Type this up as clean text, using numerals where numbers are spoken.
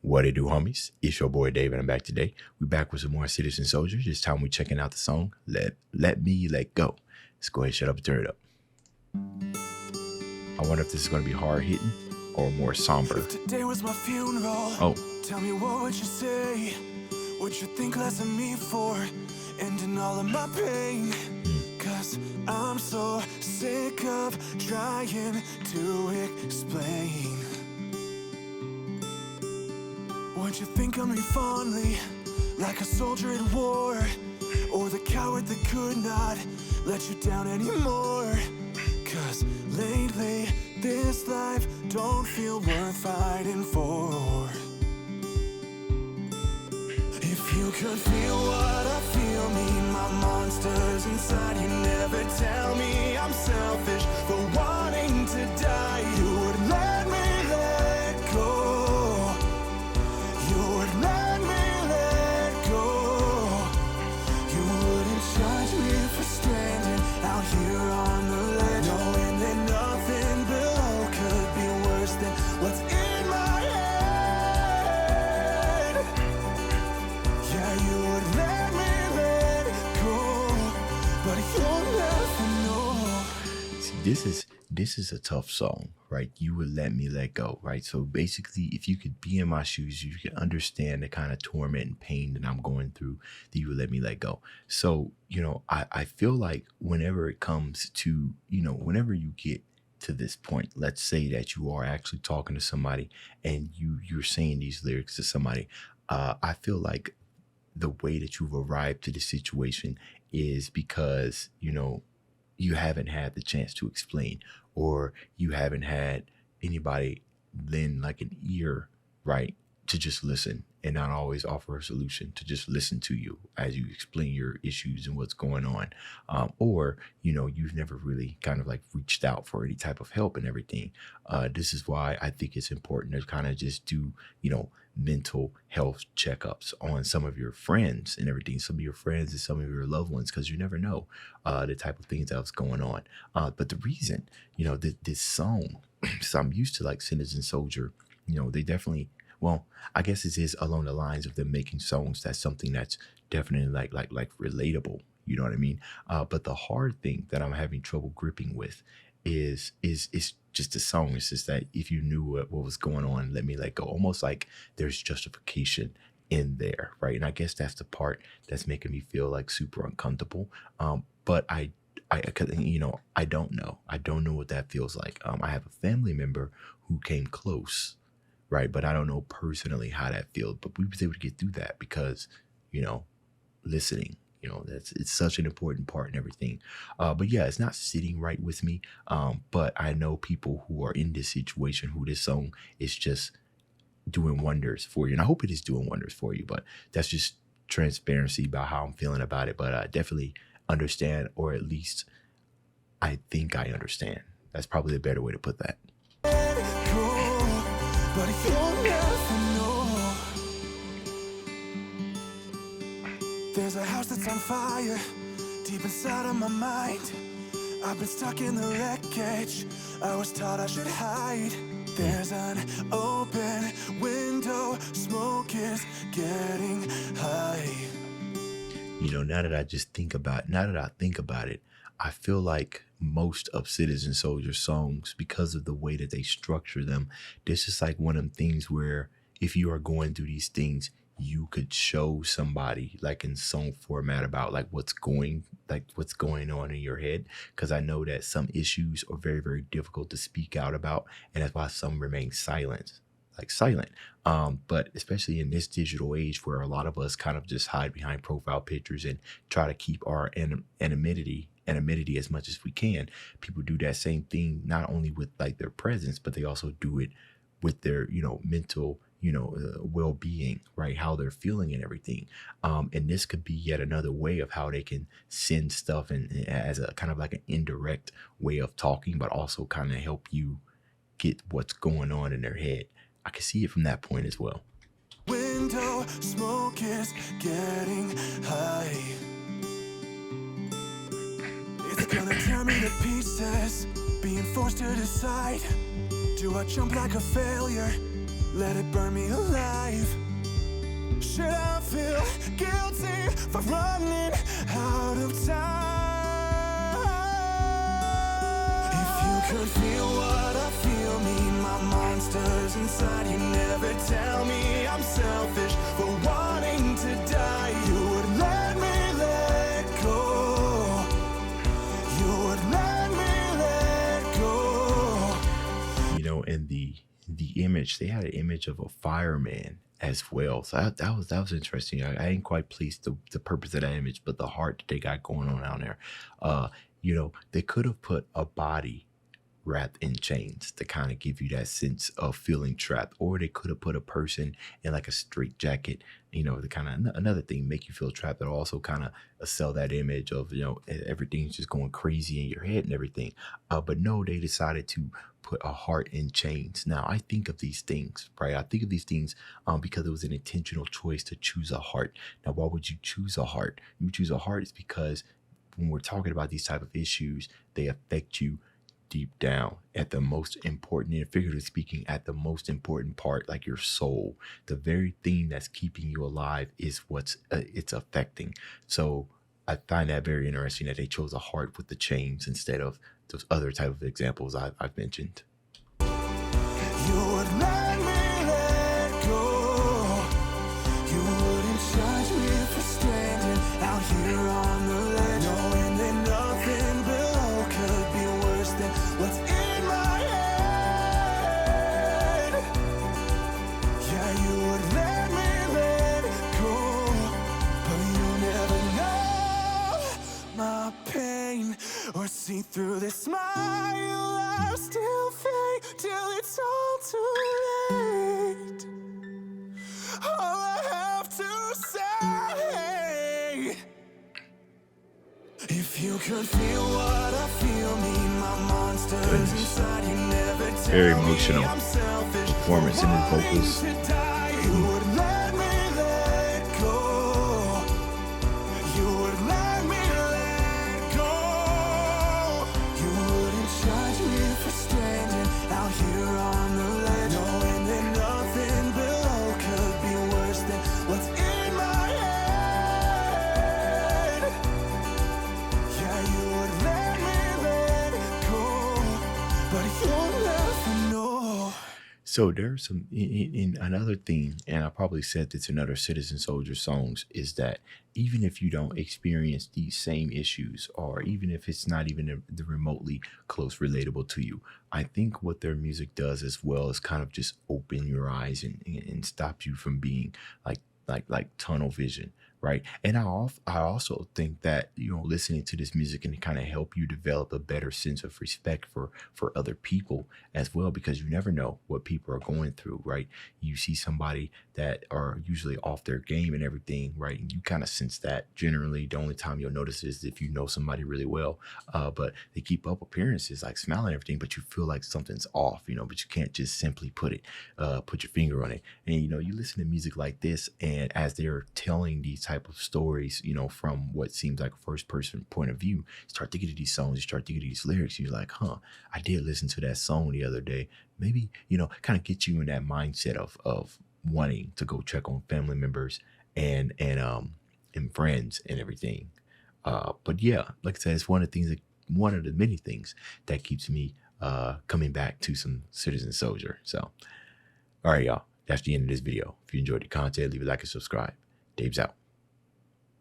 What it do, homies? It's your boy Dave, and I'm back today. We back with some more Citizen Soldiers. This time we checking out the song Let Me Let Go. Let's go ahead, shut up, and turn it up. I wonder if this is going to be hard hitting or more somber. If today was my funeral, tell me what would you say? Would you think less of me for ending all of my pain? Cause I'm so sick of trying to explain. Would you think of me fondly, like a soldier at war, or the coward that could not let you down anymore? Cause lately, this life don't feel worth fighting for. If you could feel what I feel, me, my monsters inside, you never tell me I'm selfish for wanting to die. You would let me let go. You would let me let go. You wouldn't judge me for stranded out here on the ledge, knowing that nothing below could be worse than what's in my head. Yeah, you would let me let go, but you'll never know. See, this is a tough song, right? You would let me let go, right? So basically, if you could be in my shoes, you could understand the kind of torment and pain that I'm going through, that you would let me let go. So, I feel like whenever it comes to, whenever you get to this point, let's say that you are actually talking to somebody and you're saying these lyrics to somebody, I feel like the way that you've arrived to the situation is because, you haven't had the chance to explain, or you haven't had anybody lend like an ear, right, to just listen and not always offer a solution, to just listen to you as you explain your issues and what's going on. Or, you've never really kind of like reached out for any type of help and everything. This is why I think it's important to kind of just do, mental health checkups on some of your friends and everything, some of your friends and some of your loved ones, because you never know the type of things that's going on. But the reason, this song, so I'm used to like Citizen Soldier, they definitely, well, I guess it is along the lines of them making songs that's something that's definitely like relatable, you know what I mean? But the hard thing that I'm having trouble gripping with is just the song. It's just that if you knew what was going on, let me let go. Almost like there's justification in there, right? And I guess that's the part that's making me feel like super uncomfortable. But I don't know. I don't know what that feels like. I have a family member who came close, right? But I don't know personally how that feels. But we was able to get through that because, listening. It's such an important part and everything. But yeah, it's not sitting right with me. But I know people who are in this situation who this song is just doing wonders for you. And I hope it is doing wonders for you. But that's just transparency about how I'm feeling about it. But I definitely understand, or at least I think I understand. That's probably a better way to put that. But you'll never know. There's a house that's on fire, deep inside of my mind. I've been stuck in the wreckage, I was taught I should hide. There's an open window, smoke is getting high. Now that I think about it, I feel like most of Citizen Soldier songs, because of the way that they structure them, this is like one of them things where if you are going through these things, you could show somebody like in song format about like what's going on in your head. Because I know that some issues are very, very difficult to speak out about, and that's why some remain silent. But especially in this digital age where a lot of us kind of just hide behind profile pictures and try to keep our anonymity as much as we can, people do that same thing not only with like their presence, but they also do it with their mental well-being, right? How they're feeling and everything. And this could be yet another way of how they can send stuff and as a kind of like an indirect way of talking, but also kind of help you get what's going on in their head. I can see it from that point as well. Window smoke is getting high. It's gonna tear me to pieces, being forced to decide. Do I jump like a failure? Let it burn me alive. not running out of time. If you could feel what I feel, meet my monsters inside. You never tell me I'm selfish for wanting to die. You would let me let go. You would let me let go. You know, and the image, they had an image of a fireman as well. So that was interesting. I ain't quite pleased the purpose of that image, but the heart that they got going on down there. You know, they could have put a body wrapped in chains to kind of give you that sense of feeling trapped, or they could have put a person in like a straight jacket, you know, the kind of another thing make you feel trapped, but also kind of sell that image of, you know, everything's just going crazy in your head and everything. But no, they decided to put a heart in chains. Now I think of these things, right? I think of these things because it was an intentional choice to choose a heart. Now, why would you choose a heart? You choose a heart is because when we're talking about these type of issues, they affect you deep down at the most important, and figuratively speaking, at the most important part, like your soul. The very thing that's keeping you alive is what's it's affecting. So I find that very interesting that they chose a heart with the chains instead of those other type of examples I've mentioned. You would let me let go. You wouldn't judge me for stranded out here on the ledge, knowing that nothing below could be worse than what's in my head. Yeah, you would let me let go, but you never know my pain or see through the smile. I still fake till it's all too late. All I have to say, if you could feel what I feel, me, my monsters Goodness. inside. You never tell Very emotional me I'm selfish performance in his vocals. to die. You would let me let go. You would let me let go. You wouldn't judge me for stranded out here on the ledge, knowing that nothing below could be worse than what's in my head. Yeah, you would let me let go, but you'll never know. So there's some in another thing, and I probably said this in other Citizen Soldier songs, is that even if you don't experience these same issues, or even if it's not even the remotely close relatable to you, I think what their music does as well is kind of just open your eyes and stop you from being like tunnel vision, right? And I also think that, you know, listening to this music can kind of help you develop a better sense of respect for other people as well, because you never know what people are going through, right? You see somebody that are usually off their game and everything, right? And you kind of sense that. Generally, the only time you'll notice is if you know somebody really well, but they keep up appearances like smiling and everything, but you feel like something's off, you know, but you can't just simply put your finger on it. And, you know, you listen to music like this, and as they're telling these type of stories, you know, from what seems like a first person point of view, you start thinking of these songs, you start thinking of these lyrics, you're like, I did listen to that song the other day. Maybe, you know, kind of get you in that mindset of wanting to go check on family members and friends and everything. But yeah, like I said, it's one of the many things that keeps me coming back to some Citizen Soldier. So, all right, y'all, that's the end of this video. If you enjoyed the content, leave a like and subscribe. Dave's out.